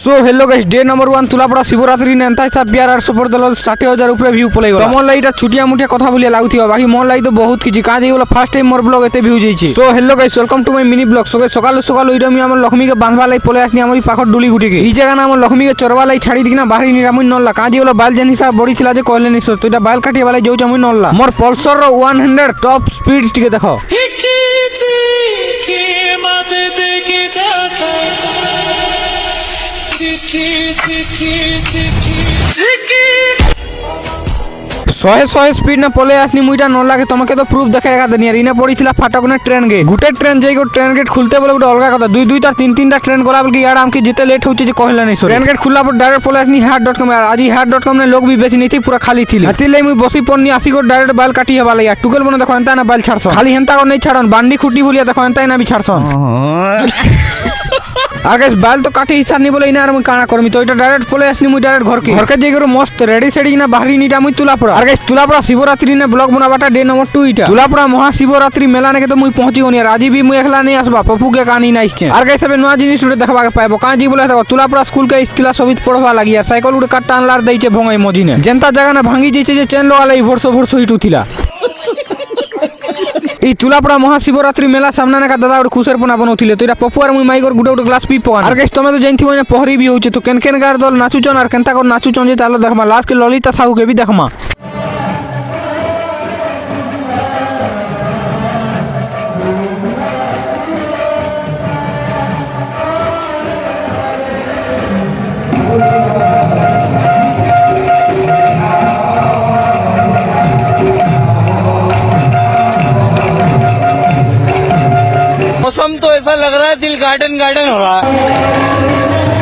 सो hello guys day number 1 तुलापड़ा शिवरात्रि ने एंता हिसाब बिहार 800 पर दल 60,000 ऊपर व्यू पले गला तमन लाइटा छुटिया मुटिया कथा बोलिया लागुथिबा बाकी मोन लाई तो बहुत किछि का जे बोला फर्स्ट टाइम मोर ब्लॉग एते व्यू जाईछि। So hello guys welcome to my mini blog. So सकाल सकाल ओइरा मी हमर लक्ष्मी के बांधवा लाई पले आसनी हमर पाखर डुली गुटी के ई जगह ना हमर लक्ष्मी के चरवा लाई छाड़ी दिना बाहरी निरामुन नल्ला का जे बोला बाल जन हिसाब बड़ी थिला जे कहले नि सो तोटा बाल काटिया वाला जो जमुन नल्ला मोर पल्सर रो 100 टॉप स्पीड टिके देखो शहे स्पीड ने पले आसनी मुईटा नल्ला के तमके तो प्रूफ देखाएगा दनिया इने पड़ी थिला फाटक ने ट्रेन गेट गुटे ट्रेन जाई गो ट्रेन गेट खुलते बोले गुटे अलगा कथा दुई दुईटा तीन तीनटा ट्रेन गला बोल के यार हमके जिते लेट होची जे कहला नहीं सो ट्रेन गेट खुला पर डायरेक्ट पले आसनी हाट.com यार आज हाट.com ने लोग भी बेची नहीं थी पूरा खाली थी हती ले मुई बसी पन्नी 80 को डायरेक्ट बाल काटी हवाला यार टुकल बने देखो एंता ना बाल छाड़सो खाली हेंता को नहीं छाड़न बांडी खुटी बोलिया देखो एंता ना भी छाड़सो आगे बाल तो काटे हिसाब नहीं बोले इना आर मुई काना करमी तो इटा डायरेक्ट पले आसनी मुई डायरेक्ट घर के जेगरो मस्त रेडी सेडी ना बाहरी नीटा मुई तुलापड़ा आगे तुलापड़ा शिवरात्रि ने ब्लॉग बनाबाटा डे नंबर 2 इटा तुलापड़ा महाशिवरात्रि मेला ने के तो मुई पहुंची गनी यार आज भी मुई एकला नहीं आसबा पप्पू के कहानी ना आइछे आगे सबे नवा जिनिस उडे देखबा के पाएबो का जी बोले तुलापड़ा स्कूल के स्थिला सबित पढ़वा लागि यार साइकिल उडे काट टानलार दैछे भंगाई मजिने जनता जगह ना भांगी जैसे जे चैन लगाला ई भरसो हिटू थिला ई तुलापड़ा महाशिवरात्रि मेला सामने ना का दादा और खुशर पना बनौथिले तो इरा पप्पू और मुई माइक और गुडे ग्लास पी पकान आर गाइस तमे तो जानथिबो ना पहरी भी होचे तो केन केन गार दल नाचुचन और केनता को नाचुचन जे तालो देखमा लास्ट के ललिता साहू के भी देखमा मौसम तो ऐसा लग रहा है दिल गार्डन गार्डन हो रहा है।